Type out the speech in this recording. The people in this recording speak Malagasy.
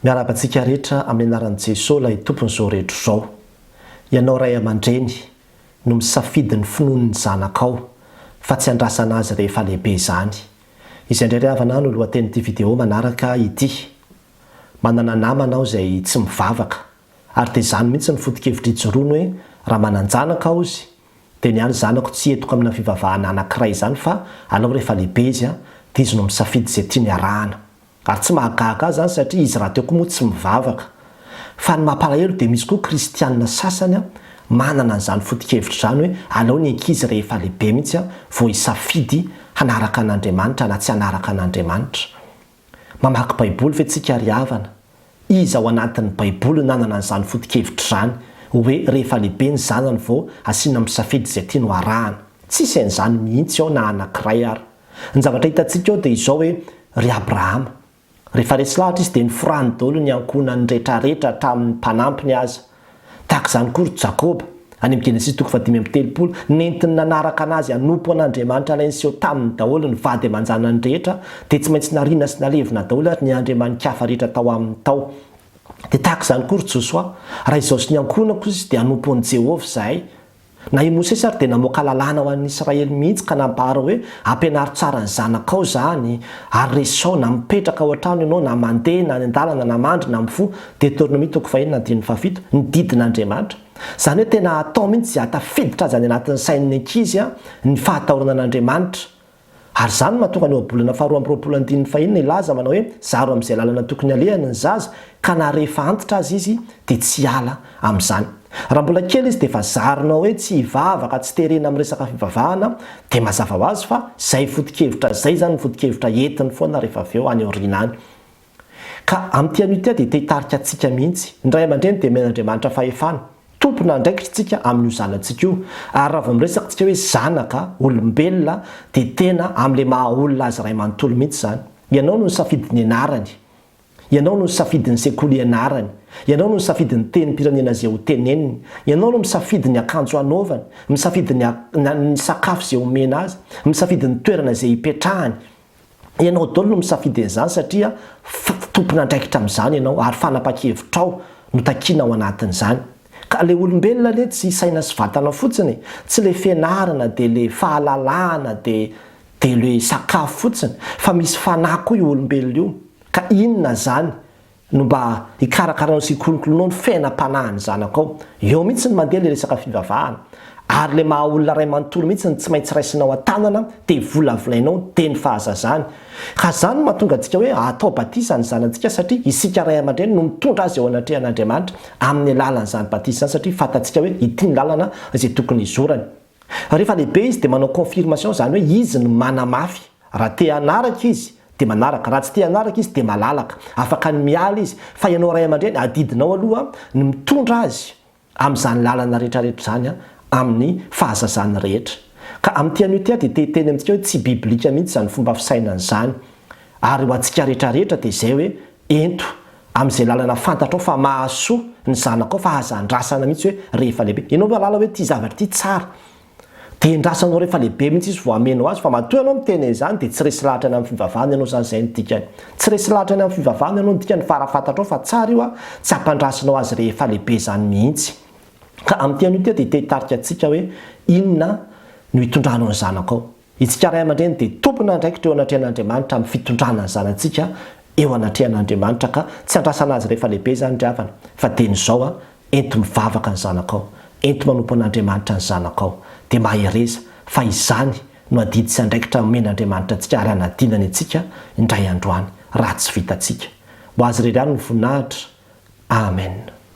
Miarabantsika rehetra amin'ny anaran'i Jesosy ilay tompon'izao rehetra izao. Ianao ray aman-dreny no misafidy ny finoan'ny zanakao fa tsy andrasana azy rehefa lehibe izany. Izay indray ry havana no lohatenin'ity vidéo manaraka ity. Manana namana aho izay tsy mivavaka ary dia izany mihitsy ny foto-kevitra ijoroany hoe raha manan-janaka aho izy dia ny any zanako tsy etoko amina fivavahana anankiray izany fa aleo rehefa lehibe izy dia izy no misafidy izay tiany arahana. Ary tsy mahagaga azy zany satria izy raha teo koa moa tsy mivavaka. Fa ny mampalahelo dia misy koa kristianina sasany manana an'izany foto-kevitra izany hoe aleo ny ankizy rehefa lehibe mihitsy vao hisafidy hanaraka an'Andriamanitra na tsy hanaraka an'Andriamanitra. Mamaky baiboly ve tsika ry havana? Iza ao anatin'ny baiboly nanana an'izany foto-kevitra izany hoe rehefa lehibe ny zanany vao asiana misafidy izay tiany arahana. Tsisy an'izany mihitsy ao na anankiray ary. Ny zavatra hitantsika ao dia izao hoe ry Abrahama. Rehefa resy lahatra izy dia niforany daholo ny ankonany rehetrarehetra tamin'ny mpanampiny azy. Tahaka izany koa ry Jakoba, any amin'ny Genesis 5:30, nentiny nanaraka anazy hanompo an'Andriamanitra ilay niseho taminy daholo ny vady aman-janany rehetra, dia tsy maintsy nariana sy nalevina daholo ary ny andriamanin-kafa rehetra tao aminy tao. Dia tahaka izany koa ry Josoa, raha izao sy ny ankonako izy dia hanompo an'i Jehovah izahay. Na i Mosesy ary dia namoaka lalàna ho an'ny Israely mihitsy ka nampahara hoe ampianaro tsara ny zanakao zany ary resao na mipetraka ao an-trano ianao na mandeha na any an-dalana na mandry na mifoha. Deutéronomie 4:7 ny didin'Andriamanitra. Izany hoe tena atao mihitsy hatafiditra azy any anatin'ny sain'ny ankizy ny fahatahorana an'Andriamanitra. Ary izany mahatonga ny ohabolana 2:25 ilaza manao hoe zaro amin'izay lalana tokony alehany ny zaza ka na rehefa antitra azy izy dia tsy hiala amin'izany. Raha mbola kely izy dia efa zaronao hoe tsy hivavaka tsy terena amin'ny resaka fivavahana dia mazava ho azy fa izay foto-kevitra izay zany ny foto-kevitra entiny foana rehefa avy eo any aoriana any. Ka amin'ity an'io dia te hitarika antsika mihitsy. Ny ray aman-dreny dia men'Andriamanitra fahefana. Tompona andraikitra tsika amin'io zanantsika io. Ary raha vao miresaka tsika hoe zanaka, olombelona dia tena amin'ilay maha olona azy ray manontolo mihitsy izany. Ianao no nisafidy ny anarany. Ianao no misafidy ny sekoly ianarany. Ianao no misafidy ny tenim-pirenena izay ho teneniny. Ianao no misafidy ny akanjo anaovany, misafidy ny sakafo izay omena azy, misafidy ny toerana izay hipetrahany. Ianao daholo no misafidy an'izany satria tompona andraikitra amin'izany ianao ary fanapa-kevitrao no takiana ao anatin'izany. Ka ilay olombelona ilay tsy saina sy vatana fotsiny, tsy ilay fianarana dia ilay fahalalahana dia ilay sakafo fotsiny, fa misy fanahy koa io olombelona io. Ka inona izany no mba hikarakaranao sy hikolokoloanao ny fiainam-panahiny zanakao. Eo mihitsy ny mandeha ilay resaka fivavahana. Ary ilay maha olona ray manontolo mihitsy ny tsy maintsy raisinao an-tanana dia volavolainao dia ny fahazazany. Ka izany mahatonga antsika hoe atao batisa ny zanantsika satria isika ray aman-dreny no mitondra azy eo anatrehan'Andriamanitra amin'ny alalan'izany batisa izany satria fantatsika hoe ity ny lalana izay tokony hizorany. Rehefa lehibe izy dia manao confirmation izany hoe izy no manamafy. Raha te hanaraka izy dia manaraka, raha tsy te hanaraka izy dia malalaka. Afaka ny miala izy fa ianao ray aman-dreny adidinao aloha ny mitondra azy amin'izany lalana rehetrarehetra izany amin'ny fahazazany rehetra. Ka amin'ity an'io dia te hiteny amintsika hoe tsy biblika mihitsy izany fomba fisainana izany. Ary ho antsika rehetrarehetra dia izay hoe ento amin'izay lalana fantatrao fa mahasoa ny zanakao fa hazandrasana mihitsy hoe rehefa lehibe. Ianao mahalala hoe ity zavatra ity tsara. Dia hindrasanao rehefa lehibe mihitsy izy vao amenao azy fa matoa ianao miteny izany dia tsy resy lahatra any amin'ny fivavahana ianao izany izay ny dikany. Tsy resy lahatra any amin'ny fivavahana ianao ny dikany farafantatrao fa tsara io tsy hampandrasinao azy rehefa lehibe izany mihitsy. Ka amin'ity an'io dia te hitarika antsika hoe inona no hitondranao ny zanakao. Itsika ray aman-dreny dia tompona andraikitra eo anatrehan'Andriamanitra amin'ny fitondrana ny zanantsika eo anatrehan'Andriamanitra ka tsy handrasana azy rehefa lehibe izany ry havana. Fa dia izao ento mivavaka ny zanakao, ento manompo an'Andriamanitra ny zanakao. Dia mahereza fa izany no adidy sy andraikitra men'Andriamanitra antsika ary hanadinany antsika indray androany raha tsy vitantsika. Ho azy irery ihany ny voninahitra. Amen.